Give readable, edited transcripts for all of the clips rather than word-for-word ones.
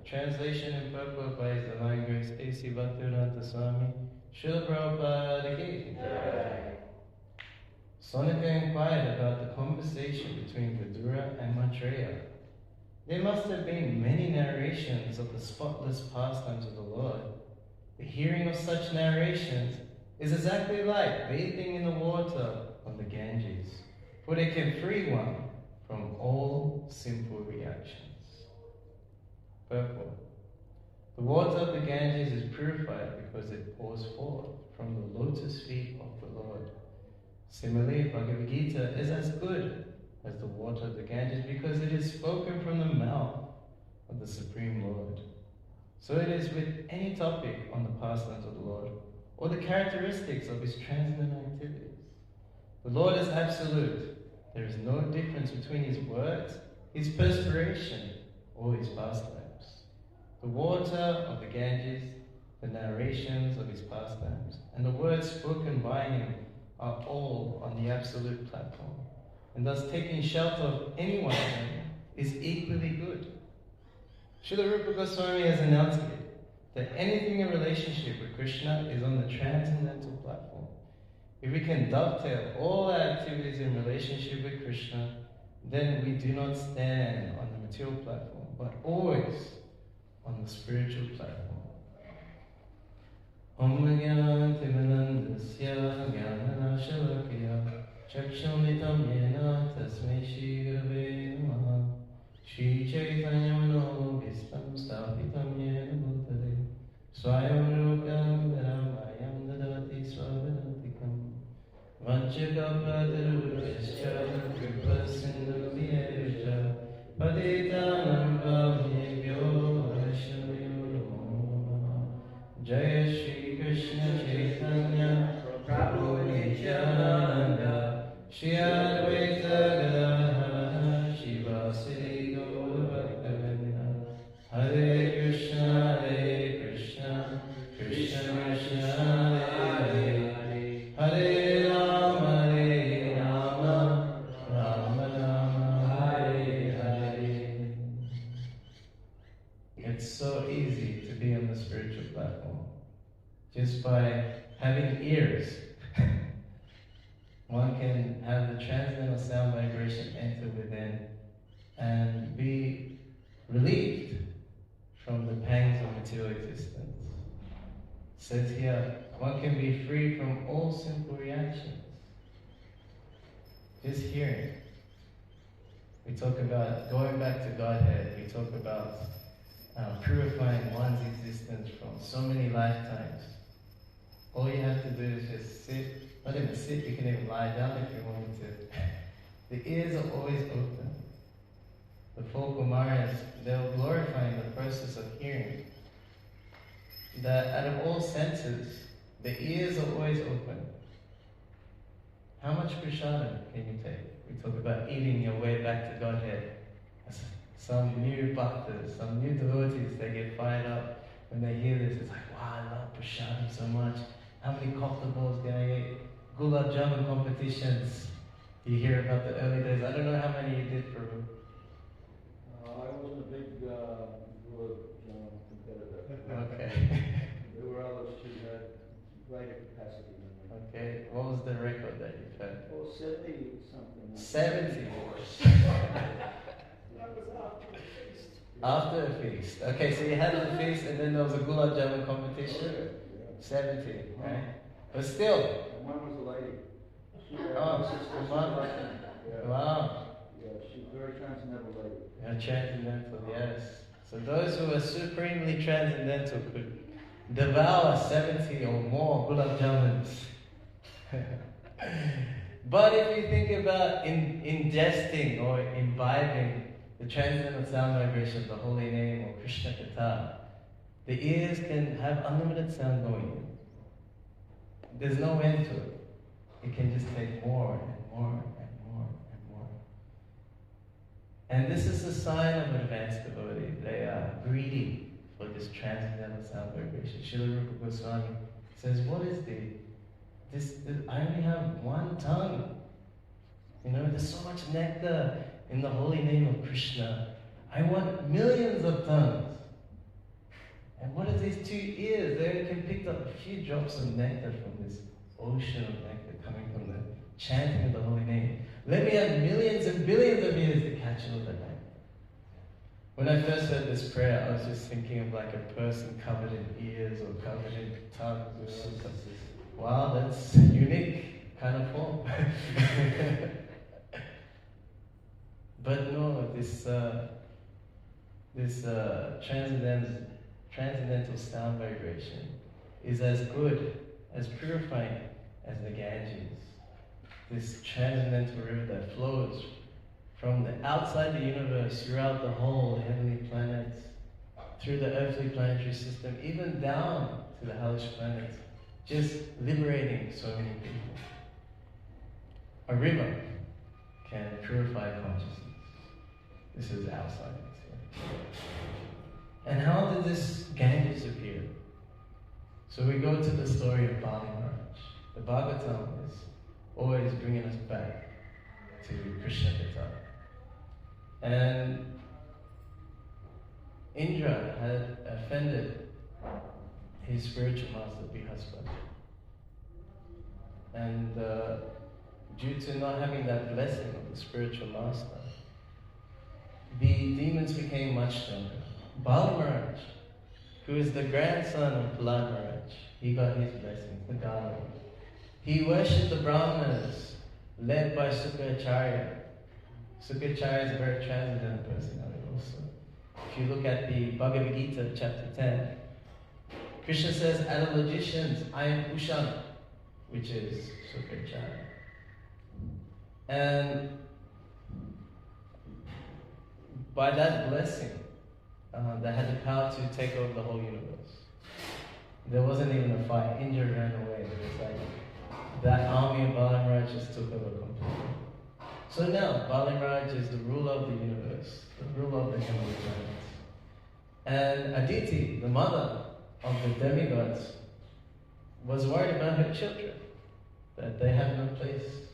Translation and purport by His Divine Grace A.C. Vidura and Maitreya. Śrīla Rūpa Gosvāmī. Śaunaka inquired about the conversation between Vidura and Maitreya. There must have been many narrations of the spotless pastimes of the Lord. The hearing of such narrations is exactly like bathing in the water of the Ganges, for they can free one from all sinful reactions. Purport. The water of the Ganges is purified because it pours forth from the lotus feet of the Lord. Similarly, Bhagavad-gītā is as good as the water of the Ganges because it is spoken from the mouth of the Supreme Lord. So it is with any topic on the pastimes of the Lord or the characteristics of His transcendental activities. The Lord is absolute. There is no difference between His words, His perspiration, or His pastimes. The water of the Ganges, the narrations of His pastimes, and the words spoken by Him are all on the absolute platform, and thus taking shelter of any one of them is equally good. Śrīla Rūpa Gosvāmī has announced it, that anything in relationship with Kṛṣṇa is on the transcendental platform. If we can dovetail all our activities in relationship with Kṛṣṇa, then we do not stand on the material platform, but always on the spiritual platform. Om Jnana-timirandasya Jnana-shalakya Chakshunitam Yena Tasmai Shri Gurave Namaha Shri Chaitanya-mano Vistam Sthapitam Yena Bhutale Swayam Rukam Dharamayam Dadati Swavanantikam Vajjakapatarurascha Kripa-sindhu Vyeja Patitanam Pavnebhyo Vaishnavyo Namo Namaha Jaya Shri Kṛṣṇa Chaitanya Prabhu Nityananda Shri Advaita Gadadhara Shivasari Gaura-bhakta-vrinda Hare Krishna Krishna Krishna Hare Hare Hare Rama Rama Rama Hare Hare. It's so easy to be on the spiritual platform just by having ears. One can have the transcendental sound vibration enter within and be relieved from the pangs of material existence. It says here, one can be free from all sinful reactions. Just hearing. We talk about going back to Godhead. We talk about purifying one's existence from so many lifetimes. All you have to do is just sit. Not even sit, you can even lie down if you wanted to. The ears are always open. The four Kumaras, they're glorifying the process of hearing. That out of all senses, the ears are always open. How much prasadam can you take? We talk about eating your way back to Godhead. Some new bhaktas, some new devotees, they get fired up when they hear this. It's like, wow, I love prasadam so much. How many kofta balls can I eat? Gulab Jamun competitions. You hear about the early days. I don't know how many you did, Prabhu. I wasn't a big Gulab Jamun competitor. Okay. There were others who had greater capacity than me. Okay. What was the record that you've had? Well, 70 something. 70. That was after the feast. After a feast. Okay, so you had the feast and then there was a Gulab Jamun competition? Yeah. 70, right? But still. And one was a lady. One. Yeah. Wow. Yeah, she's a very transcendental lady. Yeah, transcendental, yes. So those who are supremely transcendental could devour 70 or more Gulab Jamuns. But if you think about ingesting or imbibing the transcendental sound vibration of the holy name or Kṛṣṇa kathāḥ, the ears can have unlimited sound going in. There's no end to it. It can just take more and more and more and more. And this is a sign of advanced devotee. They are greedy for this transcendental sound vibration. Śrīla Rūpa Gosvāmī says, what is this? I only have one tongue. You know, there's so much nectar in the holy name of Kṛṣṇa. I want millions of tongues. these 2 ears, they can pick up a few drops of nectar from this ocean of nectar coming from the chanting of the holy name. Let me have millions and billions of years to catch all of that. When I first heard this prayer, I was just thinking of like a person covered in ears or covered in tongues. Wow, that's unique kind of form. But no, this transcendental sound vibration is as good, as purifying as the Ganges. This transcendental river that flows from the outside the universe throughout the whole heavenly planets, through the earthly planetary system, even down to the hellish planets, just liberating so many people. A river can purify consciousness. This is our science. Yeah. And how did this Ganges appear? So we go to the story of Bali Maharaj. The Bhagavatam is always bringing us back to Kṛṣṇa. And Indra had offended his spiritual master, Brihaspati. And due to not having that blessing of the spiritual master, the demons became much stronger. Bali Maharaj, who is the grandson of Prahlāda Maharaj, he got his blessing, the God. He worshipped the Brahmanas, led by Sukacharya. Sukacharya is a very transcendental personality also. If you look at the Bhagavad-gītā, chapter 10, Krishna says, "As a logicians, I am Ushan," which is Sukacharya. And by that blessing, they had the power to take over the whole universe. There wasn't even a fight. Indra ran away. It was like that army of Bali Maharaj just took over completely. So now, Bali Maharaj is the ruler of the universe, the ruler of the heavenly planets. And Aditi, the mother of the demigods, was worried about her children, that they have no place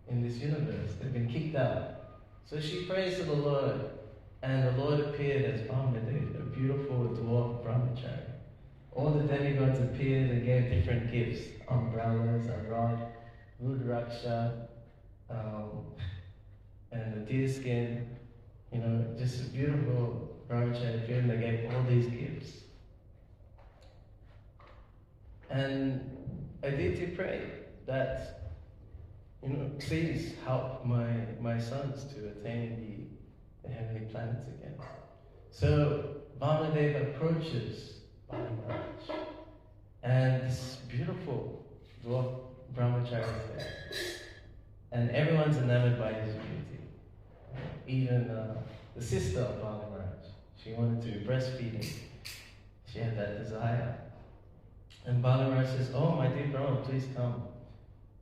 in this universe. They've been kicked out. So she prays to the Lord, and the Lord appeared as Brahmadeva, a beautiful dwarf brahmachari. All the demigods appeared and gave different gifts: umbrellas, a rod, rudraksha, and a deer skin. Just a beautiful brahmachari appeared, and they gave all these gifts. And Aditi prayed that, please help my sons to attain the heavenly planets again. So Vamadeva approaches Bali Maharaj, and this beautiful dwarf brahmachari is there, and everyone's enamored by his beauty. Even the sister of Bali Maharaj, she wanted to breastfeed him. She had that desire. And Bali Maharaj says, "Oh, my dear Brahma, please come.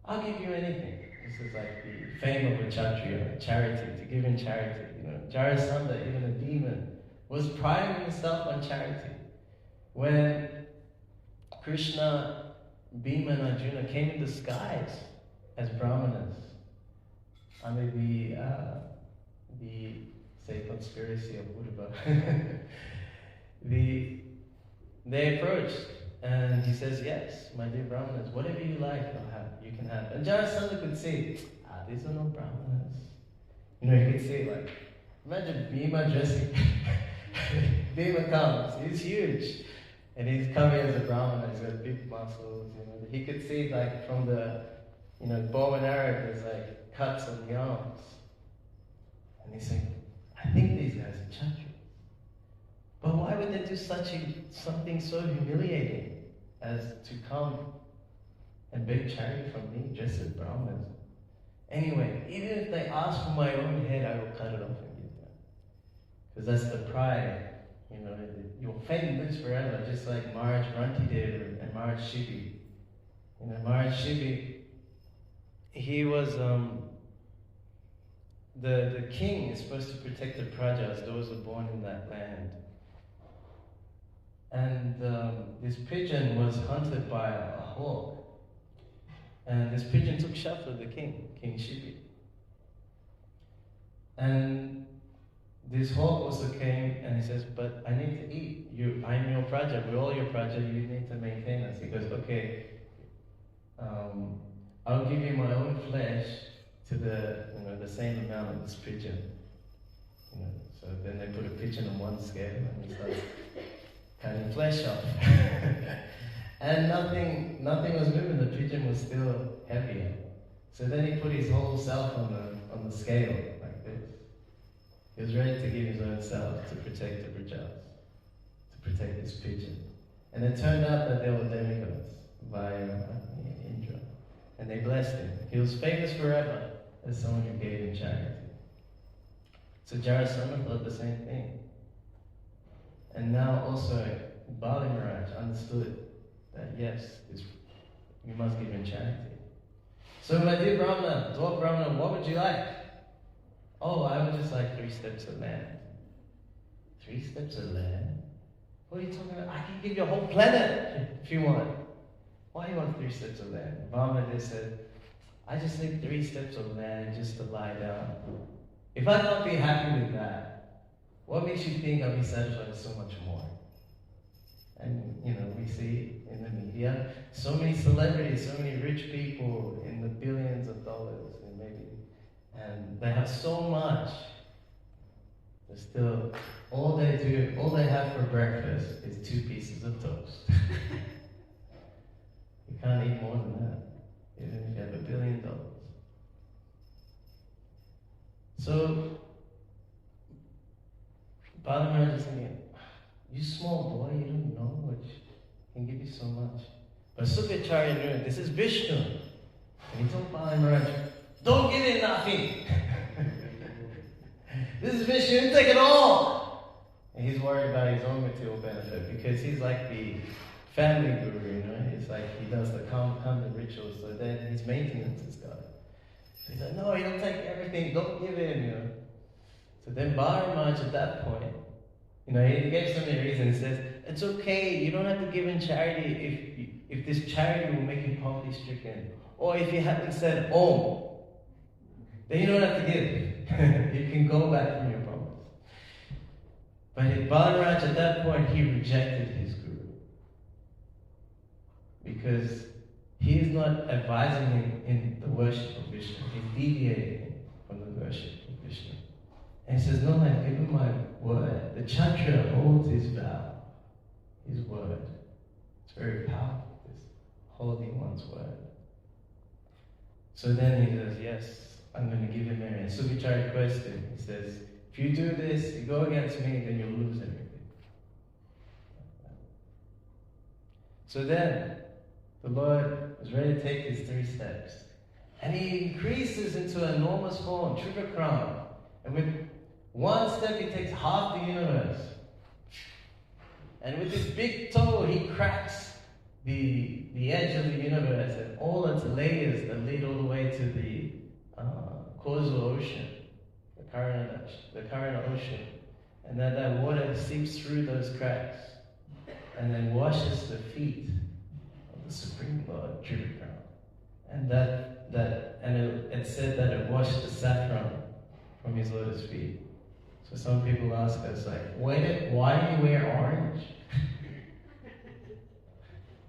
I'll give you anything." This is like the fame of a Kshatriya, charity, to give in charity. Jarasandha, even a demon, was priding himself on charity. When Kṛṣṇa, Bhima and Arjuna came in disguise as Brahmanas under the say conspiracy of Uddhava, they approached, and he says, "Yes, my dear Brahmanas, whatever you like, you can have." And Jarasandha could see, these are no Brahmanas. He could see, like, imagine Bhima dressing. Bhima comes, he's huge, and he's coming as a Brahmana, he's got big muscles, He could see, like, from the, bow and arrow, there's like cuts on the arms. And he's saying, "I think these guys are Kshatriyas. But why would they do something so humiliating as to come and beg charity from me, dressed as Brahmanas? Anyway, even if they ask for my own head, I will cut it off and give them." Because that's the pride. Your fame lives forever, just like Maharaj Rantideva and Maharaj Shivi. Maharaj Shivi, he was the king is supposed to protect the prajas, those who are born in that land. And this pigeon was hunted by a hawk. And this pigeon took shelter of the king, King Shivi. And this hawk also came and he says, but I need to eat. I'm your project. We're all your project. You need to maintain us. He goes, okay, I'll give you my own flesh to the same amount of this pigeon. So then they put a pigeon on one scale and he starts cutting flesh off. And nothing was moving. The pigeon was still heavier. So then he put his whole self on the scale like this. He was ready to give his own self to protect the prajas, to protect this pigeon. And it turned out that they were demigods by Indra. And they blessed him. He was famous forever as someone who gave in charity. So Jarasandha thought the same thing. And now also Bali Maharaj understood that yes, you must give in charity. So my dear Brahmana, dwarf Brahmana, what would you like? Oh, I would just like 3 steps of land. 3 steps of land? What are you talking about? I can give you a whole planet if you want. Why do you want 3 steps of land? Brahmana just said, I just need 3 steps of land just to lie down. If I can't be happy with that, what makes you think I'll be satisfied with so much more? And we see in the media so many celebrities, so many rich people in the billions of dollars, and they have so much. They're still all they have for breakfast is 2 pieces of toast. You can't eat more than that, even if you have $1 billion. So Bala Maharaj is thinking, you small boy, you don't know what can give you so much. But Sukacharya knew, this is Vishnu. And he told Bala Maharaj, don't give it nothing. This is Vishnu, take it all. And he's worried about his own material benefit because he's like the family guru, It's like he does the kanda rituals, so then his maintenance is God. So he's like, no, you don't take everything, don't give in, So then Bala Maharaj at that point, he gave so many reasons. He says, it's okay, you don't have to give in charity if this charity will make you poverty stricken. Or if you haven't said Om, then you don't have to give. You can go back from your promise. But Bala Maharaj at that point, he rejected his guru. Because he is not advising him in the worship of Vishnu. He's deviating him from the worship of Vishnu. And he says, no, I've given my word. The Kshatriya holds his vow, his word. It's very powerful, this holding one's word. So then he says, yes, I'm going to give him marriage. And Sukacharya requests him. He says, if you do this, you go against me, then you'll lose everything. So then, the Lord was ready to take his 3 steps. And he increases into an enormous form, Trivikram. And with 1 step, he takes half the universe. And with his big toe, he cracks the edge of the universe and all its layers that lead all the way to the causal ocean, the current ocean. And that water seeps through those cracks and then washes the feet of the Supreme Lord, Trivikram. And it said that it washed the saffron from his lotus feet. So some people ask us, like, why do you wear orange?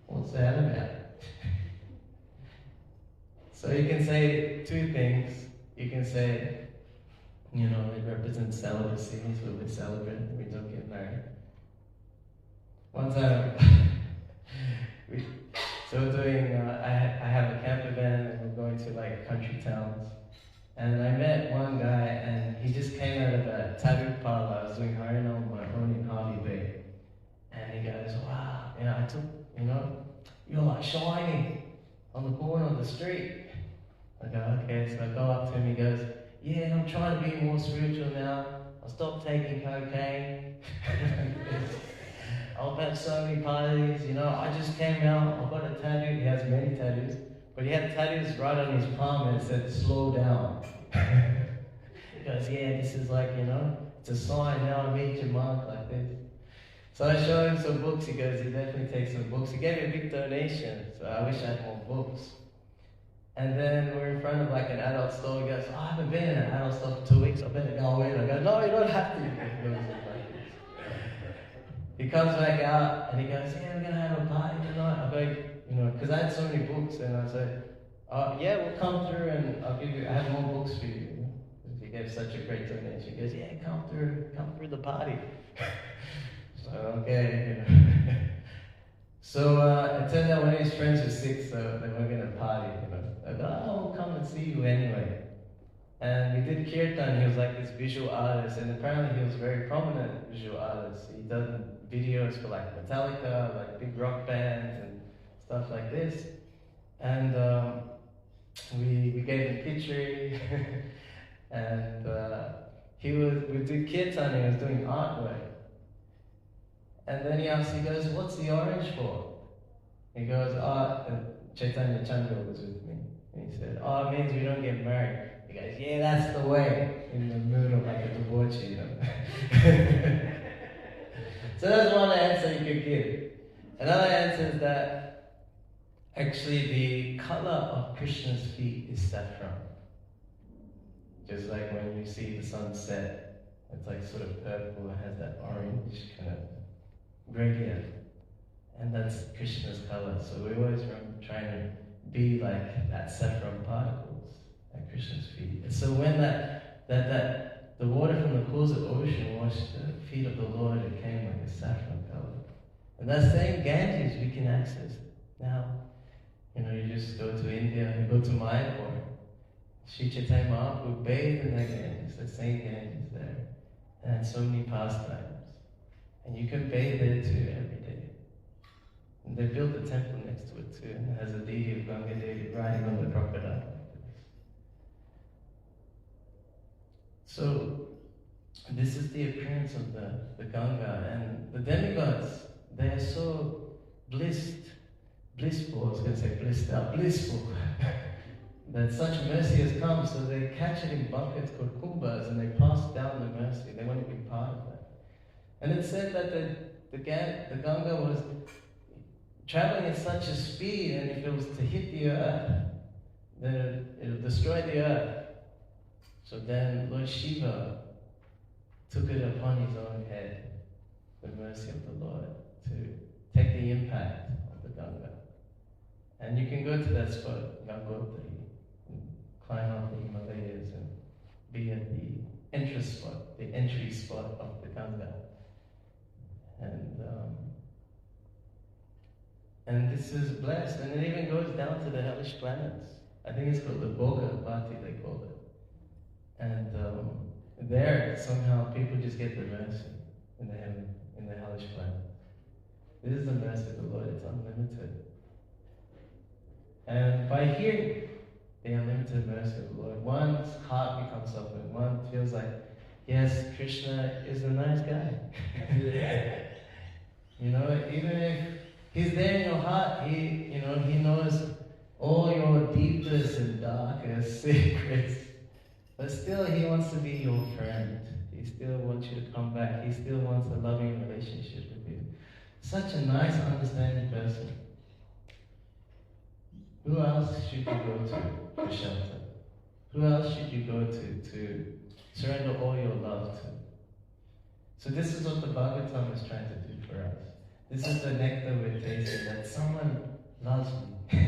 What's that about? So you can say 2 things. You can say, it represents celibacy, so we celebrate, we don't get married. One time, we're doing, I have a camper van and we're going to like country towns. And I met one guy and he just came out of a tattoo parlor. I was doing Harinam on my own in Harvey Bay. And he goes, wow, I took, you're like shining on the corner of the street. I go, okay, so I go up to him, he goes, yeah, I'm trying to be more spiritual now. I'll stop taking cocaine. I've had so many parties, I just came out, I've got a tattoo, he has many tattoos, but he had tattoos right on his palm and it said, slow down. He goes, yeah, this is like, it's a sign, now I meet your mark like this. So I showed him some books, he goes, he definitely takes some books. He gave me a big donation, so I wish I had more books. And then we're in front of like an adult store. He goes, "Oh, I haven't been in an adult store for 2 weeks. I better go in." I go, "No, you don't have to." He comes back out and he goes, "Yeah, we're gonna have a party tonight." I go, because I had so many books, and I said, "Yeah, we'll come through and I have more books for you." He gave such a great donation. He goes, "Yeah, come through the party." So okay. So it turned out one of his friends was sick, so they weren't going to party. I go, "Oh, we'll come and see you anyway." And we did kirtan. He was like this visual artist, and apparently he was a very prominent visual artist. He done videos for like Metallica, like big rock bands and stuff like this. And we gave him kitchery, and we did kirtan. He was doing artwork. And then he goes, "What's the orange for?" He goes, Chaitanya Chandra was with me. And he said, "Oh, it means we don't get married." He goes, "Yeah, that's the way," in the mood of like a debauchee, So that's one answer you could give. Another answer is that actually the color of Krishna's feet is saffron. Just like when you see the sunset, it's like sort of purple, it has that orange kind of gradient, and that's Krishna's color. So we always trying to be like that saffron particles at Krishna's feet. And so when the water from the pools of ocean washed the feet of the Lord, it came like a saffron color. And that same Ganges we can access now. You just go to India, you go to Mayapur, Sri Chaitanya Mahaprabhu bathed in that Ganges, the same Ganges there, and so many pastimes. And you can bathe there too every day. And they built a temple next to it too, and it has a deity of gāṅgā riding on the crocodile. So this is the appearance of the gāṅgā, and the demigods, they are so blissful, I was going to say blissful, that such mercy has come, so they catch it in buckets called kumbhas, and they pass down the mercy. They want to be part of that. And it said that the Gāṅgā was traveling at such a speed, and if it was to hit the earth, then it would destroy the earth. So then Lord Shiva took it upon his own head, the mercy of the Lord, to take the impact of the Gāṅgā. And you can go to that spot, Gāṅgotri, and climb up the Himalayas and be at the entry spot of the Gāṅgā. And this is blessed, and it even goes down to the hellish planets. I think it's called the Bhagavad-gītā, they call it. And there, somehow, people just get the mercy in the hellish planets. This is the mercy of the Lord, it's unlimited. And by hearing the unlimited mercy of the Lord, one's heart becomes softened. One feels like, yes, Kṛṣṇa is a nice guy. Even if he's there in your heart, he knows all your deepest and darkest secrets. But still, he wants to be your friend. He still wants you to come back. He still wants a loving relationship with you. Such a nice, understanding person. Who else should you go to for shelter? Who else should you go to surrender all your love to? So this is what the Bhagavatam is trying to do for us. This is the nectar we're tasting, that someone loves me.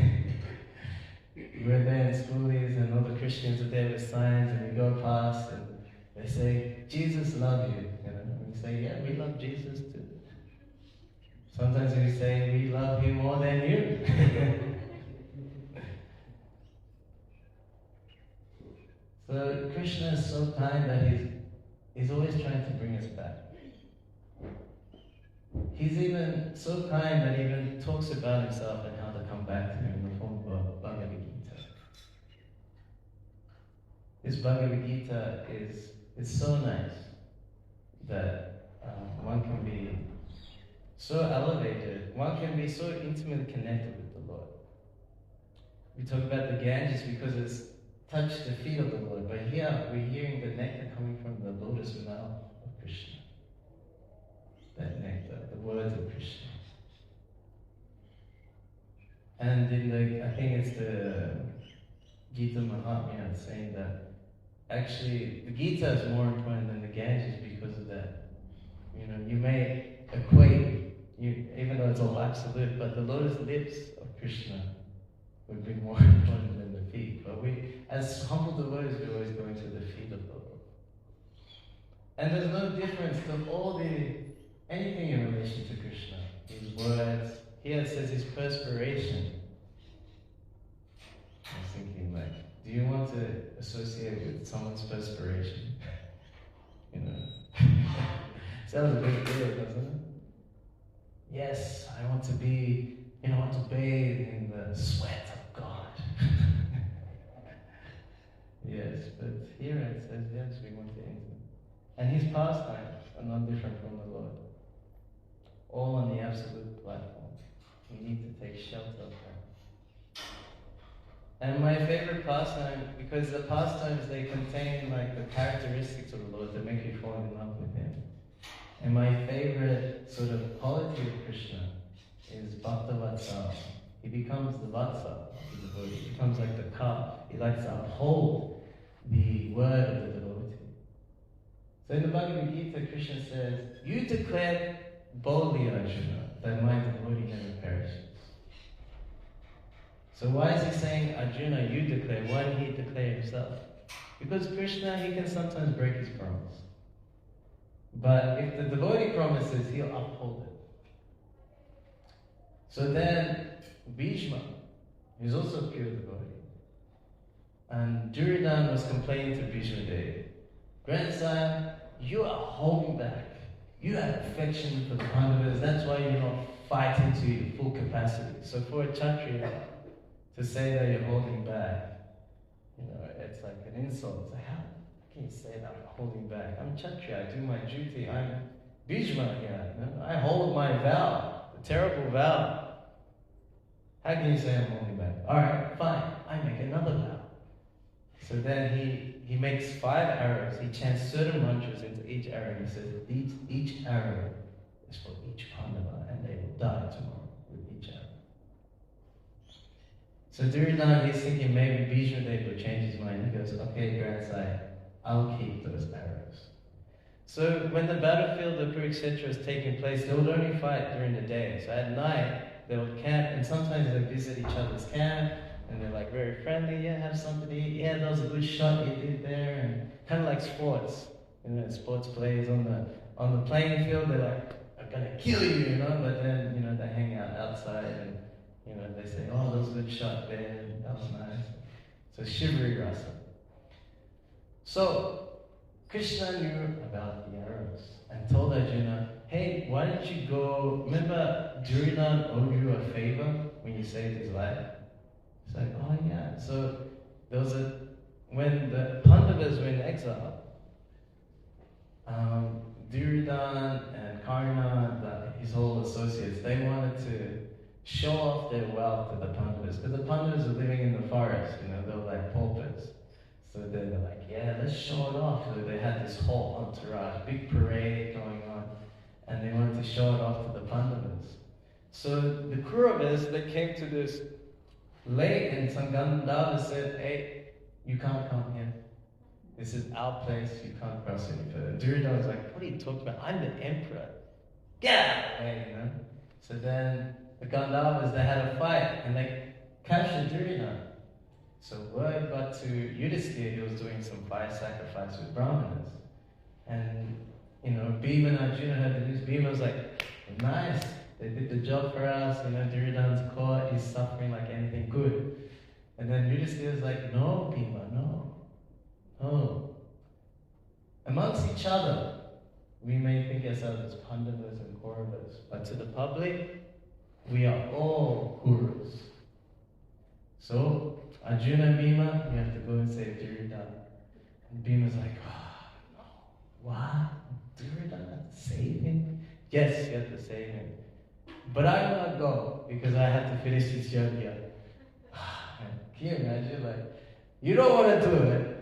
We're there in schoolies and all the Christians are there with signs, and we go past and they say, "Jesus loves you." And we say, "Yeah, we love Jesus too." Sometimes we say, "We love him more than you." So Kṛṣṇa is so kind that he's always trying to bring us back. He's even so kind that he even talks about himself and how to come back to him in the form of Bhagavad-gītā. This Bhagavad-gītā is so nice that one can be so elevated, one can be so intimately connected with the Lord. We talk about the Ganges because it's touched the feet of the Lord, but here we're hearing the nectar coming from the lotus mouth of Kṛṣṇa. That nectar, the words of Kṛṣṇa. And I think it's Gita Mahatmya saying that actually the Gita is more important than the Ganges because of that. You know, you may equate, even though it's all absolute, but the lotus lips of Kṛṣṇa would be more important than the feet. But we, as humble devotees, we're always going to the feet of the Lord. And there's no difference to anything in relation to Kṛṣṇa. His words, here it says his perspiration. I was thinking, like, do you want to associate with someone's perspiration? You know? Sounds a bit weird, doesn't it? Yes, I want to be, I want to bathe in the sweat of God. Yes, but here it says, yes, we want to enter. And his pastimes are not different from the Lord. All on the absolute platform. We need to take shelter of them. And my favorite pastime, because the pastimes, they contain like the characteristics of the Lord that make you fall in love with him. And my favorite sort of quality of Kṛṣṇa is bhakta-vatsal. He becomes the vatsa of the devotee. He becomes like the kathāḥ. He likes to uphold the word of the devotee. So in the Bhagavad-gītā, Kṛṣṇa says, you declare boldly, Arjuna, that my devotee never perishes. So why is he saying, Arjuna, you declare? Why did he declare himself? Because Kṛṣṇa, he can sometimes break his promise. But if the devotee promises, he'll uphold it. So then, Bhishma, who's also a pure devotee, and Duryodhana was complaining to Bhishma Dev, grandson, you are holding back. You have affection for the Pandavas, that's why you're not fighting to your full capacity. So for a Kshatriya to say that you're holding back, it's like an insult. It's like, how can you say that I'm holding back? I'm Kshatriya, I do my duty, I'm Bhishma here. I hold my vow, the terrible vow. How can you say I'm holding back? Alright, fine, I make another vow. So then he makes 5 arrows, he chants certain mantras into each arrow, he says each arrow is for each Pandava and they will die tomorrow with each arrow. So Duryodhana, he's thinking maybe Bhishma Dev will change his mind. He goes, okay grandson, I'll keep those arrows. So when the battlefield of Kurukshetra is taking place, they would only fight during the day. So at night, they would camp, and sometimes they visit each other's camp, and they're like very friendly, yeah, have something to eat, yeah, that was a good shot you did there, and kind of like sports. Sports players on the playing field, they're like, I'm gonna kill you, but then, they hang out outside and, they say, oh, that was a good shot, man, that was nice. So Shivari Rasa. So, Kṛṣṇa knew about the arrows and told Arjuna, hey, why don't you go, remember Duryodhana owed you a favor when you saved his life? It's like, oh yeah. So there was when the Pandavas were in exile, Duryodhana and Karna, his whole associates, they wanted to show off their wealth to the Pandavas, because the Pandavas were living in the forest, they were like paupers. So they're like, yeah, let's show it off. So they had this whole entourage, big parade going on, and they wanted to show it off to the Pandavas. So the Kauravas, they came to this lake, and some Gandharva said, hey, you can't come here. This is our place, you can't cross any further. Duryodhana was like, what are you talking about? I'm the emperor. Get out of the way, So then the Gandharvas, they had a fight, and they captured Duryodhana. So word got to Yudhisthira, he was doing some fire sacrifice with Brahmanas. And, Bhima and Arjuna heard the news. Bhima was like, nice, they did the job for us, Duryodhana's caught, he's suffering like anything good. And then Yudhisthira was like, no, Bhima, no. Amongst each other, we may think ourselves as Pandavas and Kauravas, but to the public, we are all Kurus. So, Arjuna and Bhima, we have to go and save Duryodhana. And Bhima's like, oh, no. What? Duryodhana? Save him? Yes, you have to save him. But I will not go, because I have to finish this yajna. Can you imagine? You don't want to do it,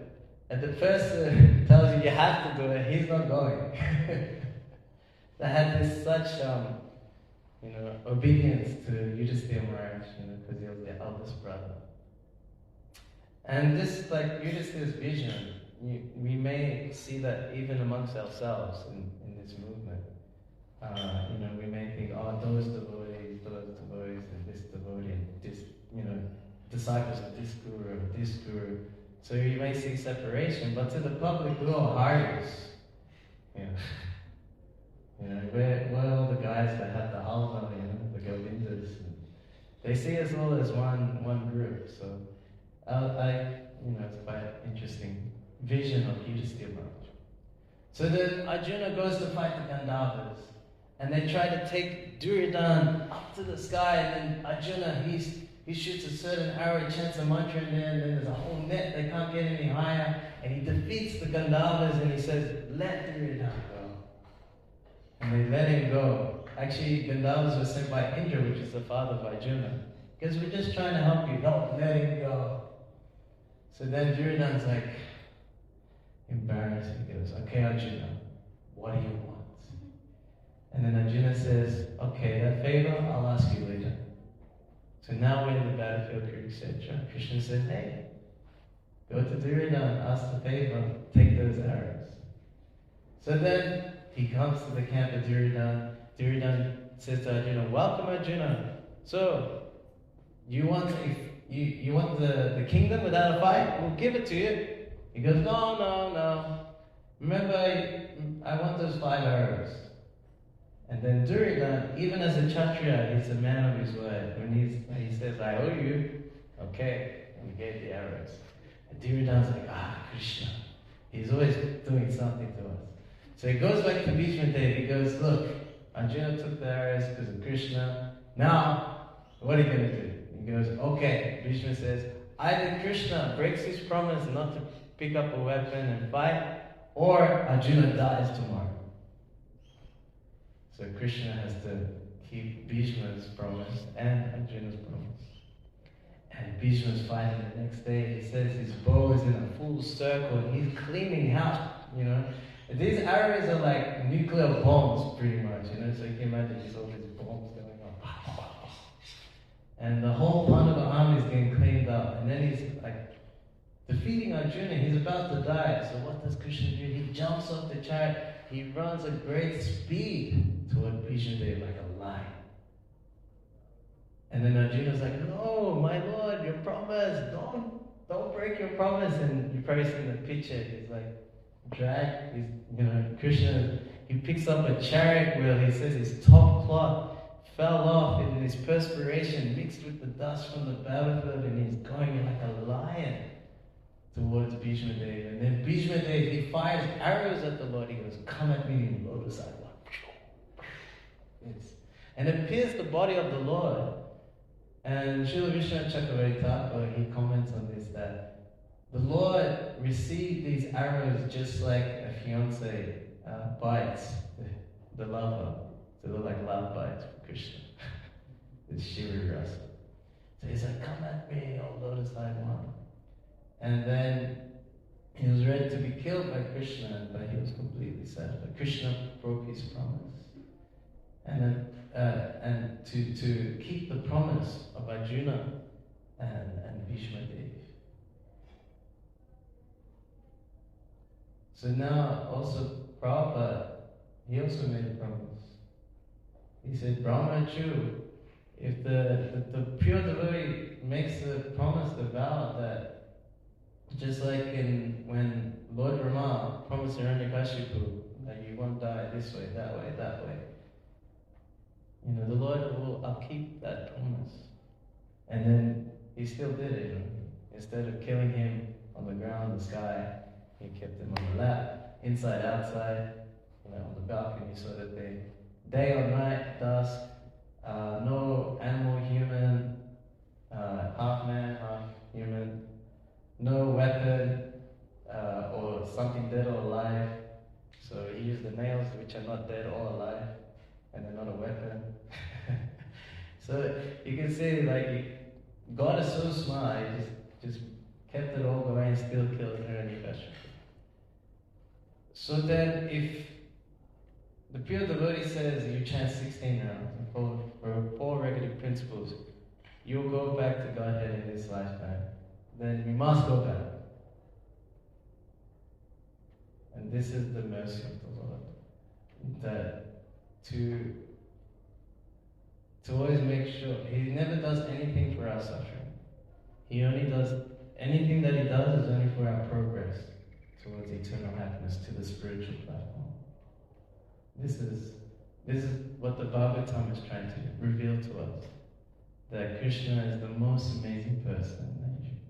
and the person tells you have to do it, he's not going. They had this such, obedience to Yudhisthira Maharaj, because he was their eldest brother. And this, like Yudhishthira's vision, we may see that even amongst ourselves in this movement. We may think, oh, those devotees, and this devotee, and this, disciples of this guru, or this guru. So you may see separation, but to the public, we're all haris. We're all the guys that have the halva, the govindas. They see us all as one group. So it's quite an interesting vision of Yudhishthira Maharaj. So then Arjuna goes to fight the Gandharvas, and they try to take Duryodhana up to the sky, and then Arjuna, he shoots a certain arrow, chants a mantra in there, and then there's a whole net, they can't get any higher, and he defeats the Gandharvas, and he says, let Duryodhana go. And they let him go. Actually, Gandharvas were sent by Indra, which is the father of Arjuna, because we're just trying to help you, don't let him go. So then Duryodhana's like, embarrassed, he goes, okay Arjuna, what do you want? And then Arjuna says, okay, that favor, I'll ask you later. So now we're in the battlefield, etc. Krishna says, hey, go to Duryodhana, ask the favor, take those arrows. So then he comes to the camp of Duryodhana. Duryodhana says to Arjuna, welcome Arjuna. So, you want the kingdom without a fight? We'll give it to you. He goes, no. Remember, I want those 5 arrows. And then Duryodhana, even as a Kshatriya, he's a man of his word. When he says, I owe you, okay, and he gave the arrows. And Duryodhana's like, Krishna. He's always doing something to us. So he goes back to Bhishma Dev. He goes, look, Arjuna took the arrows because of Kṛṣṇa. Now, what are you going to do? He goes, okay. Bhishma says, either Kṛṣṇa breaks his promise not to pick up a weapon and fight, or Arjuna dies tomorrow. So Kṛṣṇa has to keep Bhishma's promise and Arjuna's promise. And Bhishma's fighting the next day. He says his bow is in a full circle and he's cleaning out, These arrows are like nuclear bombs, pretty much, So you can imagine there's all these bombs going on. And the whole Pandava army is getting cleaned up. And then he's like defeating Arjuna. He's about to die. So what does Kṛṣṇa do? He jumps off the chariot. He runs at great speed toward Bhishma Dev like a lion. And then Arjuna's like, no, my lord, your promise, don't break your promise. And you've probably seen the picture. He's like, Kṛṣṇa, he picks up a chariot wheel. He says his top cloth fell off in his perspiration mixed with the dust from the battlefield, and he's going like a lion towards Bhishma Dev. And then Bhishma Dev, he fires arrows at the Lord. He goes, come at me in lotus eye. And it pierced the body of the Lord. And Śrīla Vishnu Chakravarti, he comments on this, that the Lord received these arrows just like a fiancé bites the lover. So they're like love bites for Kṛṣṇa. It's Shiva Rasa. So he's like, come at me, oh lotus eyed one. And then he was ready to be killed by Kṛṣṇa, but he was completely satisfied. Kṛṣṇa broke his promise. And then, to keep the promise of Arjuna and Bhishma Dev. So now also Prabhupada, he also made a promise. He said, Brahma true, if the pure devotee makes the promise, the vow, that just like when Lord Rama promised Hiranyakashipu that you won't die this way, that way, that way, the Lord will upkeep that promise. And then he still did it. Instead of killing him on the ground, the sky, he kept him on the lap, inside, outside, on the balcony, so that day or night, dusk, no animal, human, half man, half human, no weapon, or something dead or alive. So he used the nails, which are not dead or alive, and they're not a weapon. So you can see, God is so smart, he just kept it all going, still killed Hiranyakashipu. So then if the pure devotee says you chant 16 rounds for 4 regulative principles, you'll go back to Godhead in this lifetime. then we must go back. And this is the mercy of the Lord, that to always make sure He never does anything for our suffering. He only does anything that He does is only for our progress towards eternal happiness, to the spiritual platform. This is what the Bhagavatam is trying to reveal to us, that Kṛṣṇa is the most amazing person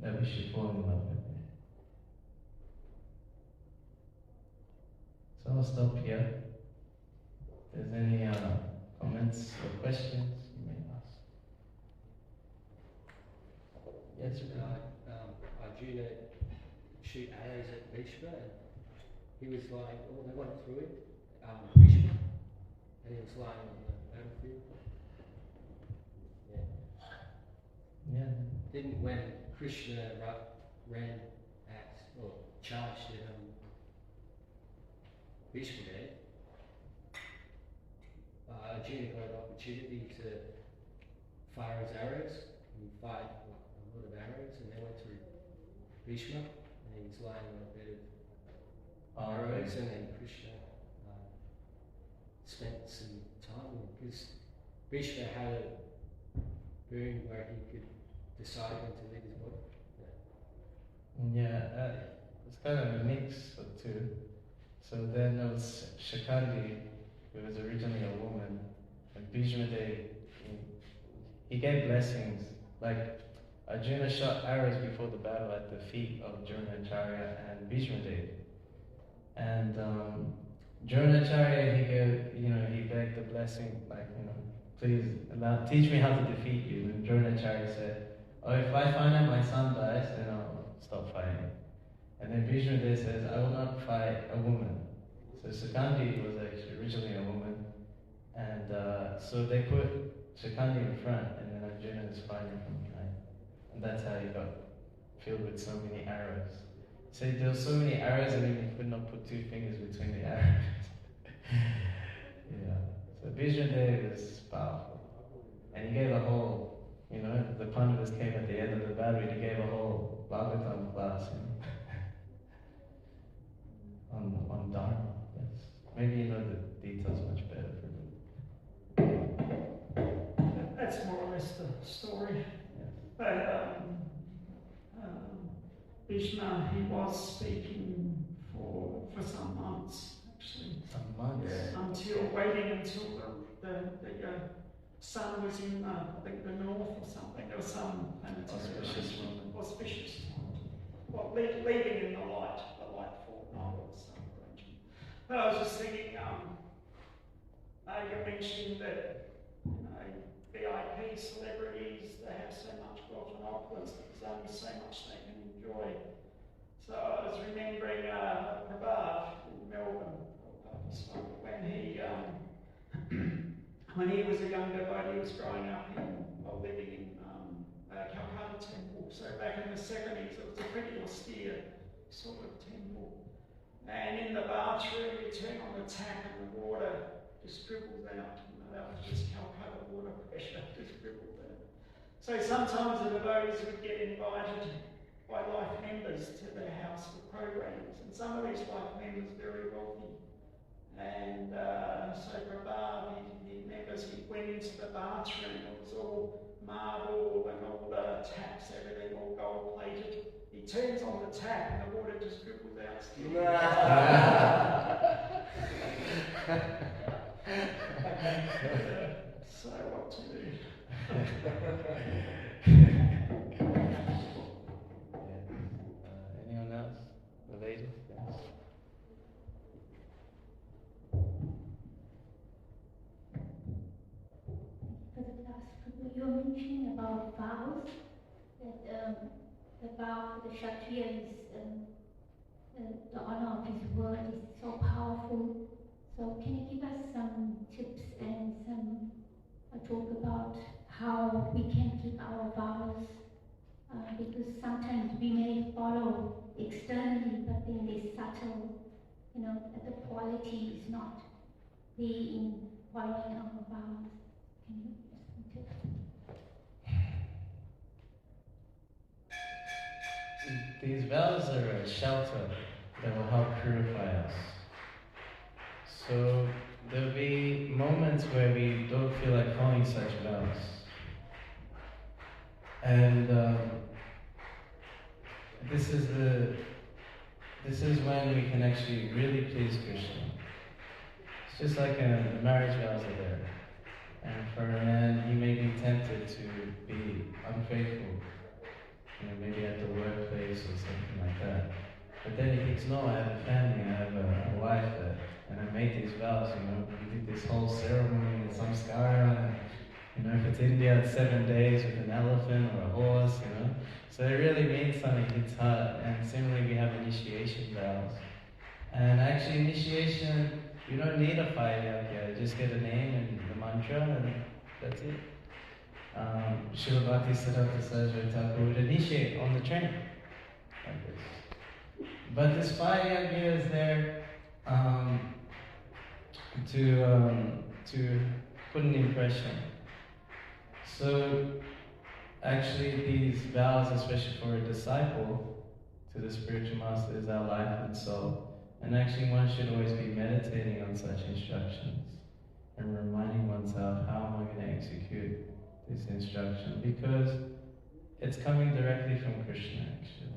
that we should fall in love with. So I'll stop here. If there's any comments or questions, you may ask. Yes, Arjuna shoot arrows at Bhishma, and he was lying, they went through it, Bhishma, and he was lying on the battlefield. Yeah. Didn't when Kṛṣṇa ran at, or charged at Bhishma there, Arjuna got an opportunity to fire his arrows, and he fired a lot of arrows, and they went through Bhishma, and he was lying on a bed of arrows, and then Kṛṣṇa spent some time with him, because Bhishma had a boon where he could decide when to leave his body. Yeah, it's kind of a mix of two. So then there was Shakandi, who was originally a woman, and Bhishma he gave blessings, like Arjuna shot arrows before the battle at the feet of Dronacharya and Bhishma. And Dronacharya, he begged the blessing, like, please teach me how to defeat you. And Dronacharya said, oh, if I find out my son dies, then I'll stop fighting. And then Bhishma says, I will not fight a woman. So Shakandi was actually originally a woman, and so they put Shakandi in front, and then Arjuna is fighting from behind. And that's how he got filled with so many arrows. So there were so many arrows, and then he could not put two fingers between the arrows. Yeah. So Bhishma was powerful. And he gave a whole, the Pandavas came at the end of the battle, he gave a whole Bhagavatam class on Dharma. Yes. Maybe you know the details much better for me. That's more or less the story. Yes. But Bhishma, he was speaking for some months, actually. Some months? Yeah. Waiting until the sun was in, I think, the north or something. There was some auspicious. Well, leaving in the light fortnight or some arrangement. But I was just thinking, you mentioned that, VIP celebrities, they have so much wealth and opulence that there's only so much they can enjoy. So I was remembering Prabhat in Melbourne, when he was a young devotee, he was growing up living in Calcutta Temple. So back in the 70s, it was a pretty austere sort of temple. And in the bathroom, you turn on the tap and the water just dribbles out. That was just Calcutta water pressure, just dribbled out. So sometimes the devotees would get invited by life members to their house for programs. And some of these life members are very wealthy. And so Prabhupada, he members, he went into the bathroom, it was all marble and all the taps, everything all gold plated. He turns on the tap and the water just dribbles out. So what to do? Anyone else? The lady? Yes. For the class, you were mentioning about vows, that the vow for the Kshatriya is the honor of his word is so powerful. So can you give us some tips and some talk about how we can keep our vows? Because sometimes we may follow externally, but then there's subtle, that the quality is not there in following our vows. Can you give us some tips? these vows are a shelter that will help purify us. So there'll be moments where we don't feel like following such vows. And this is when we can actually really please Krishna. It's just like the marriage vows are there. And for a man, he may be tempted to be unfaithful, maybe at the workplace or something like that. But then he thinks, no, I have a family, I have a wife, and I made these vows, we did this whole ceremony and samskara, and if it's India, it's 7 days with an elephant or a horse, So it really means something, it's hard. And similarly, we have initiation vows. And actually, initiation, you don't need a fire yagya, just get a name and the mantra, and that's it. Śrīla Bhakti Saraswati Thakur would initiate on the train, like this. But this fire yagya is there to put an impression. So actually these vows, especially for a disciple to the spiritual master, is our life and soul. And actually one should always be meditating on such instructions and reminding oneself, how am I going to execute this instruction? Because it's coming directly from Kṛṣṇa actually.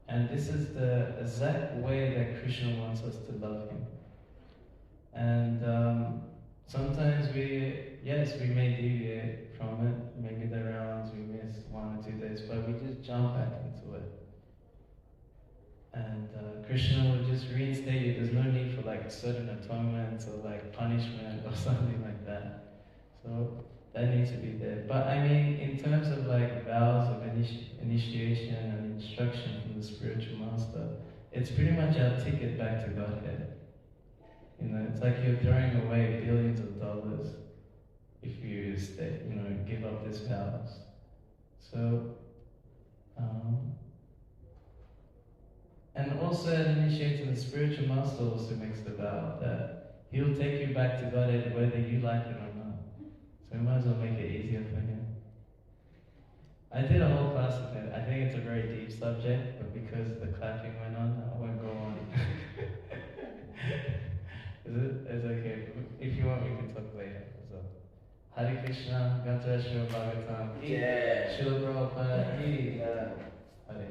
And this is the exact way that Kṛṣṇa wants us to love him. And sometimes we may deviate from it. Maybe the rounds we miss 1 or 2 days, but we just jump back into it. And Kṛṣṇa will just reinstate you. There's no need for certain atonements or punishment or something like that. So that needs to be there. But I mean, in terms of vows of initiation and instruction from the spiritual master, it's pretty much our ticket back to Godhead. It's like you're throwing away billions of dollars if you give up these vows. So, and also initiating the spiritual master also makes the vow that he'll take you back to Godhead whether you like it or not. So we might as well make it easier for him. I did a whole class with it. I think it's a very deep subject, but because the clapping went on, I won't go on. It's okay. If you want, we can talk later. So, Hare Krishna, Gāṅgā Bhagavatam, Yeah. Śrīla Prabhupada,